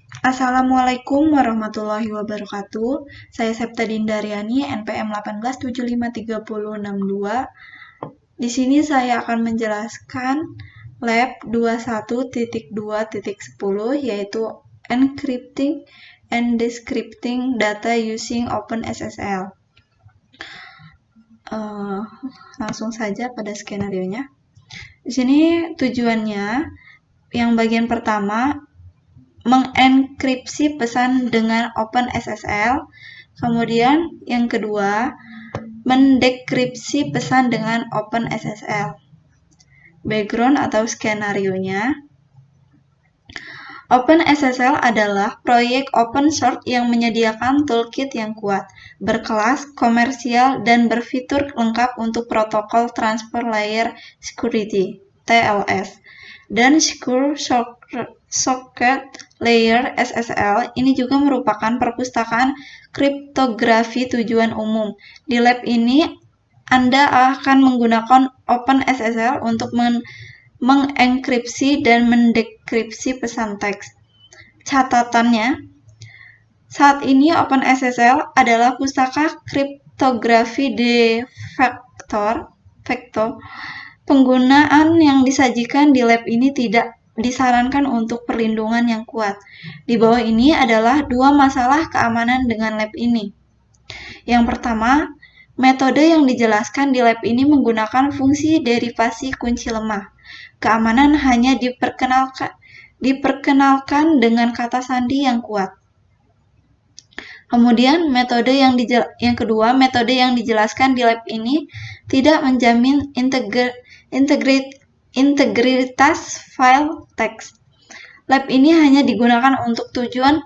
Assalamualaikum warahmatullahi wabarakatuh. Saya Septa Dindaryani, NPM 18753062. Di sini saya akan menjelaskan lab 21.2.10 yaitu Encrypting and Decrypting Data Using OpenSSL. Langsung saja pada skenarionya. Di sini tujuannya yang bagian pertama mengenkripsi pesan dengan OpenSSL. Kemudian yang kedua, mendekripsi pesan dengan OpenSSL. Background atau skenarionya, OpenSSL adalah proyek open source yang menyediakan toolkit yang kuat, berkelas, komersial, dan berfitur lengkap untuk protokol Transfer Layer Security (TLS) dan Secure Socket Layer (SSL). Ini juga merupakan perpustakaan kriptografi tujuan umum. Di lab ini, Anda akan menggunakan OpenSSL untuk mengenkripsi dan mendekripsi pesan teks. Catatannya, saat ini OpenSSL adalah pustaka kriptografi de facto. Penggunaan yang disajikan di lab ini tidak disarankan untuk perlindungan yang kuat. Di bawah ini adalah dua masalah keamanan dengan lab ini. Yang pertama, metode yang dijelaskan di lab ini menggunakan fungsi derivasi kunci lemah. Keamanan hanya diperkenalkan dengan kata sandi yang kuat. Kemudian, yang kedua, metode yang dijelaskan di lab ini tidak menjamin integritas file teks. Lab ini hanya digunakan untuk tujuan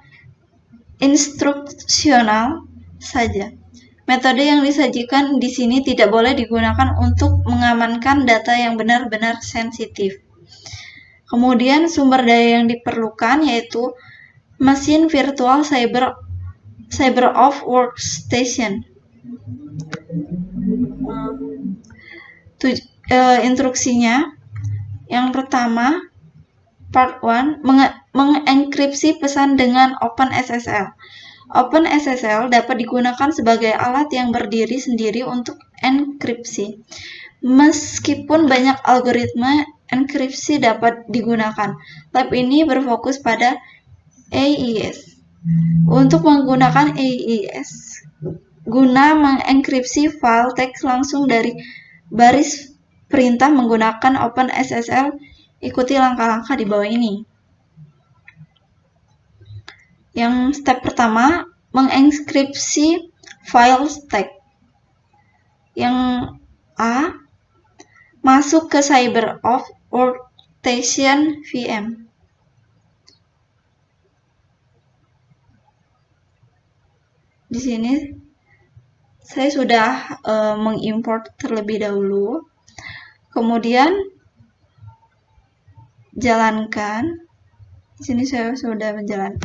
instruksional saja. Metode yang disajikan di sini tidak boleh digunakan untuk mengamankan data yang benar-benar sensitif. Kemudian sumber daya yang diperlukan yaitu mesin virtual Cyber of Workstation. Instruksinya, yang pertama, Part 1, mengenkripsi pesan dengan OpenSSL. OpenSSL dapat digunakan sebagai alat yang berdiri sendiri untuk enkripsi. Meskipun banyak algoritma enkripsi dapat digunakan, lab ini berfokus pada AES. Untuk menggunakan AES, guna mengenkripsi file teks langsung dari baris perintah menggunakan OpenSSL, ikuti langkah-langkah di bawah ini. Yang step pertama, mengenkripsi file teks. Yang A, masuk ke Cyber of Workstation VM. Di sini saya sudah mengimport terlebih dahulu. Kemudian jalankan. Di sini saya sudah menjalankan.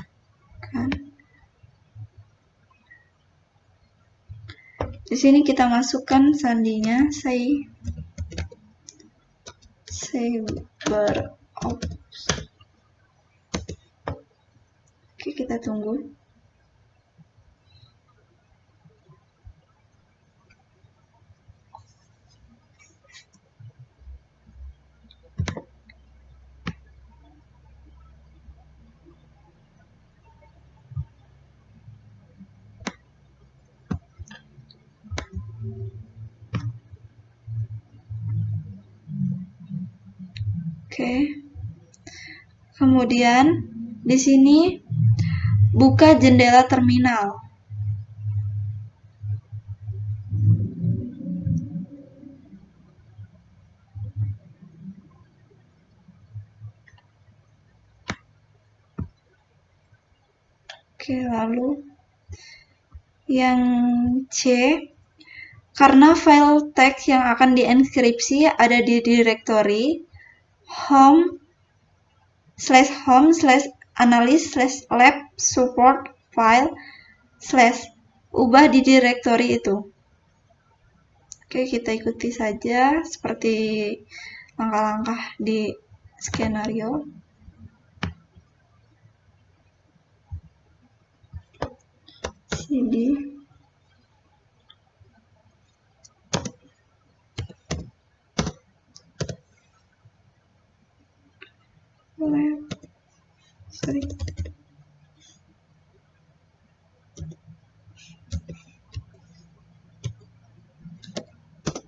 Di sini kita masukkan sandinya CyberOps. Oke, kita tunggu. Oke. Kemudian di sini buka jendela terminal. Oke, lalu yang C, karena file teks yang akan dienkripsi ada di direktori home/analyst/lab/support/file/ ubah di direktori itu. Oke, kita ikuti saja seperti langkah-langkah di skenario. id lab sorry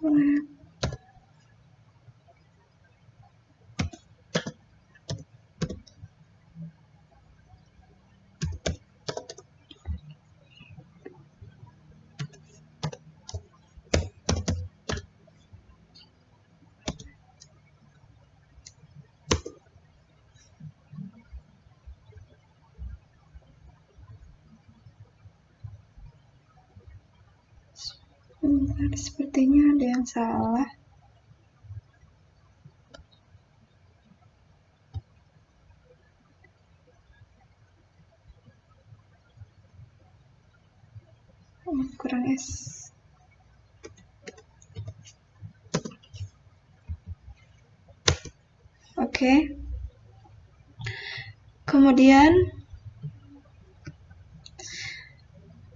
lab Bentar, sepertinya ada yang salah. Kurang S. Oke. Kemudian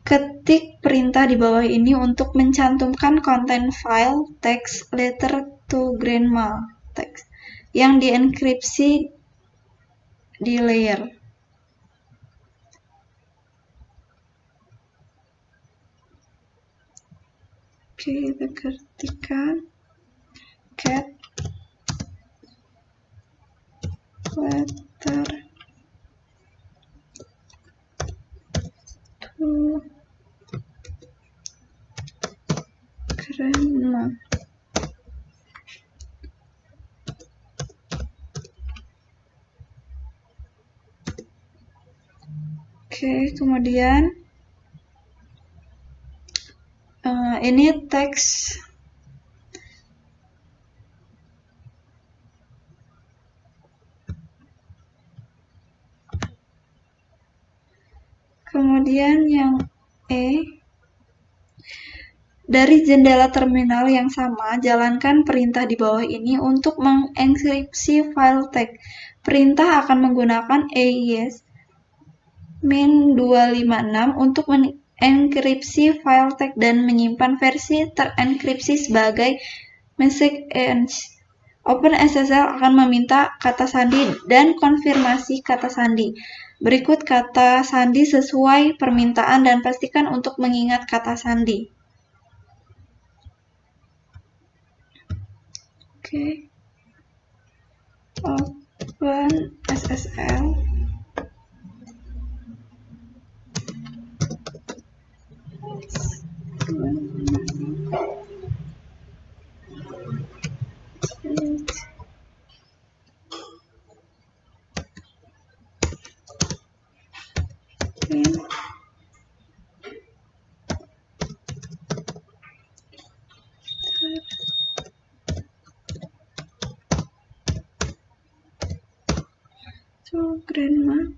ketik perintah di bawah ini untuk mencantumkan konten file text letter to grandma text yang dienkripsi di layer. Oke, kita ketikkan cat letter to grandma. Oke, kemudian ini teks kemudian yang dari jendela terminal yang sama, jalankan perintah di bawah ini untuk mengenkripsi file teks. Perintah akan menggunakan AES min256 untuk mengenkripsi file teks dan menyimpan versi terenkripsi sebagai message end. OpenSSL akan meminta kata sandi dan konfirmasi kata sandi. Berikut kata sandi sesuai permintaan dan pastikan untuk mengingat kata sandi. Oke. OpenSSL. To grandma.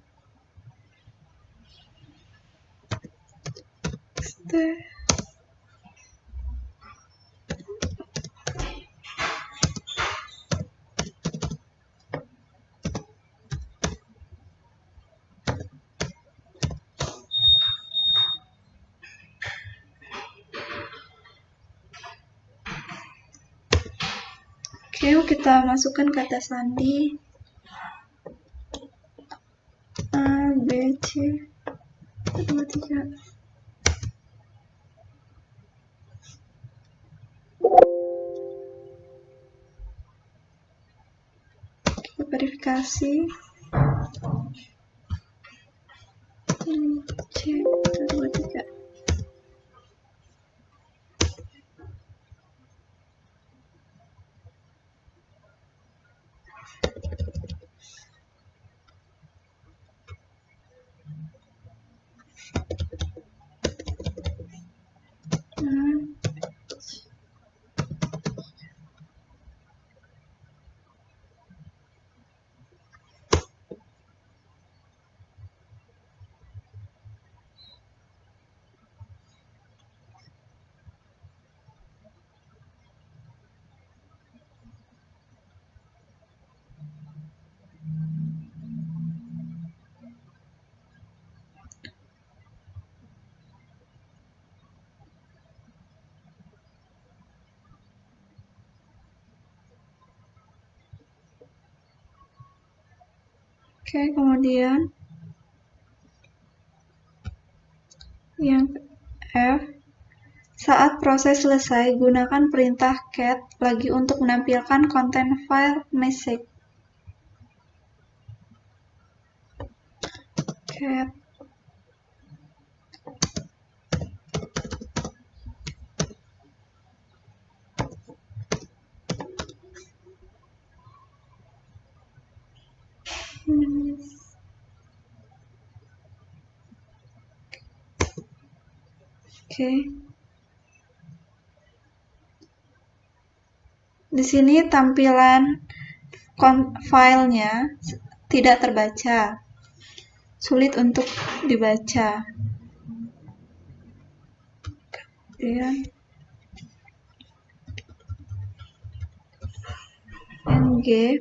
Oke, kita masukkan kata sandi A, B, C, 2, 3. Kita verifikasi. C, 2, 3. Oke, kemudian yang F, saat proses selesai, gunakan perintah cat lagi untuk menampilkan konten file message. Cat Oke. Di sini tampilan filenya tidak terbaca, sulit untuk dibaca. Kemudian NG,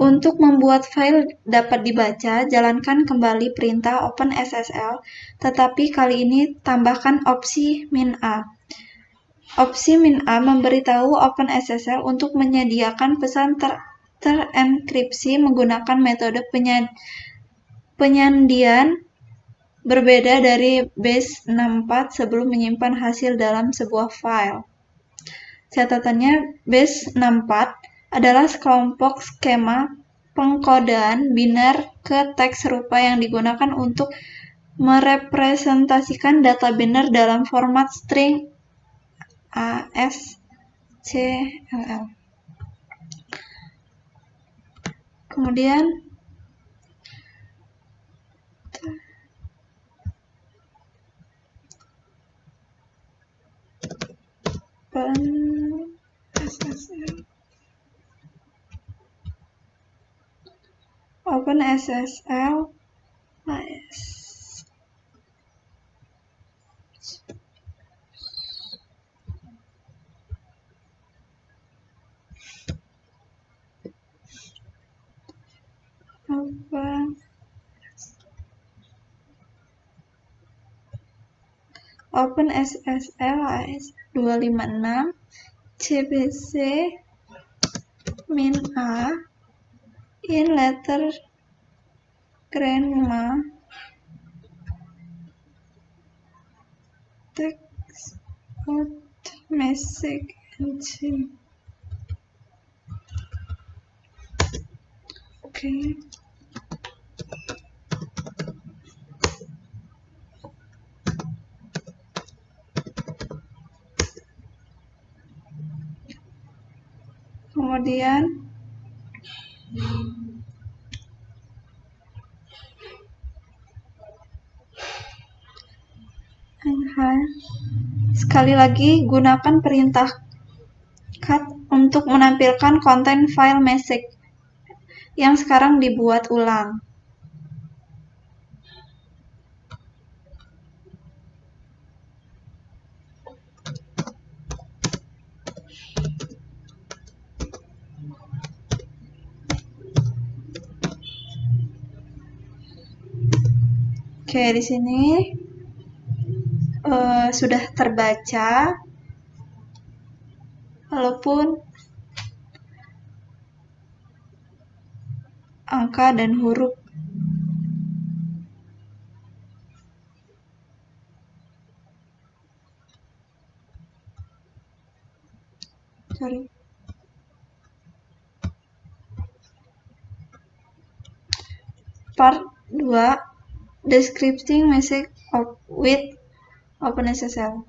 untuk membuat file dapat dibaca, jalankan kembali perintah OpenSSL, tetapi kali ini tambahkan opsi -a. Opsi -a memberitahu OpenSSL untuk menyediakan pesan terenkripsi menggunakan metode penyandian berbeda dari base64 sebelum menyimpan hasil dalam sebuah file. Catatannya, base64 adalah sekelompok skema pengkodaan biner ke teks serupa yang digunakan untuk merepresentasikan data biner dalam format string ASCII. Kemudian OpenSSL OpenSSL AS256 CBC -a in letter grandma text out message NC. Oke. Kemudian sekali lagi gunakan perintah cat untuk menampilkan konten file message yang sekarang dibuat ulang. Oke, di sini sudah terbaca, walaupun angka dan huruf Part 2, Descripting Message with OpenSSL.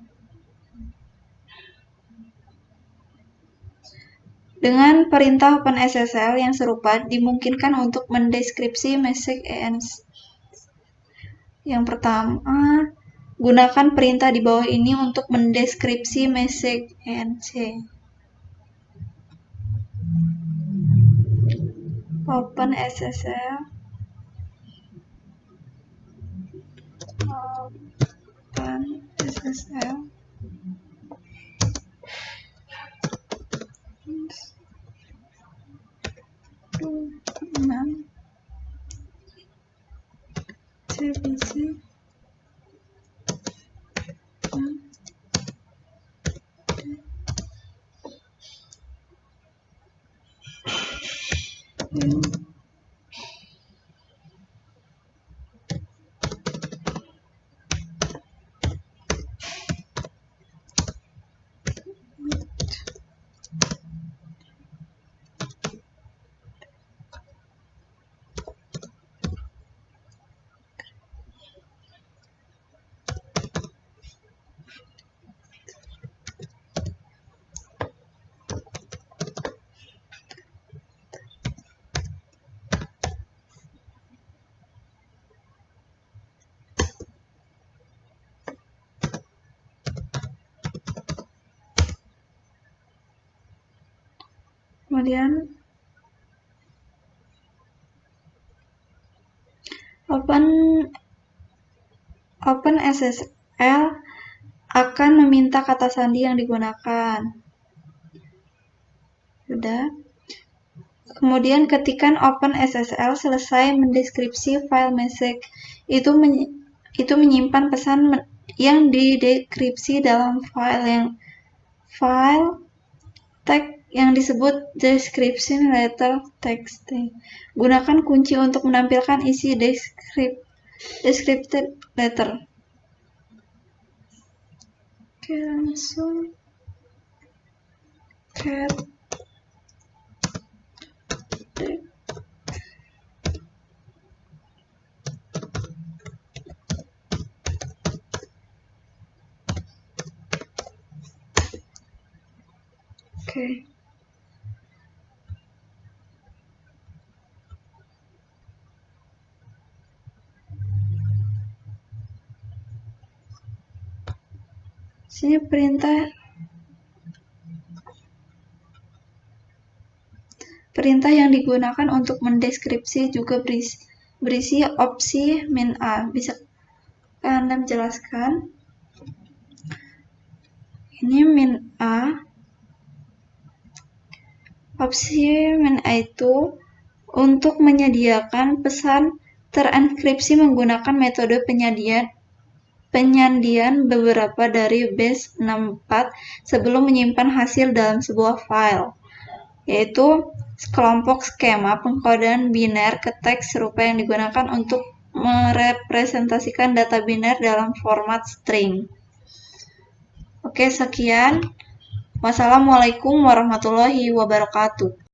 Dengan perintah OpenSSL yang serupa, dimungkinkan untuk mendeskripsi message ENC. Yang pertama, gunakan perintah di bawah ini untuk mendeskripsi message ENC. OpenSSL CBC Kemudian OpenSSL akan meminta kata sandi yang digunakan. Sudah. Kemudian ketikkan OpenSSL selesai mendeskripsi file message. Itu menyimpan pesan yang didekripsi dalam file teks yang disebut description letter text. Gunakan kunci untuk menampilkan isi descripted letter. Oke, langsung cat Oke. Sini perintah yang digunakan untuk mendeskripsi juga berisi opsi min A. Bisa Anda menjelaskan? Ini min A. Opsi min A itu untuk menyediakan pesan terenkripsi menggunakan metode penyandian beberapa dari base 64 sebelum menyimpan hasil dalam sebuah file, yaitu kelompok skema pengkodean biner ke teks serupa yang digunakan untuk merepresentasikan data biner dalam format string. Oke, sekian. Wassalamualaikum warahmatullahi wabarakatuh.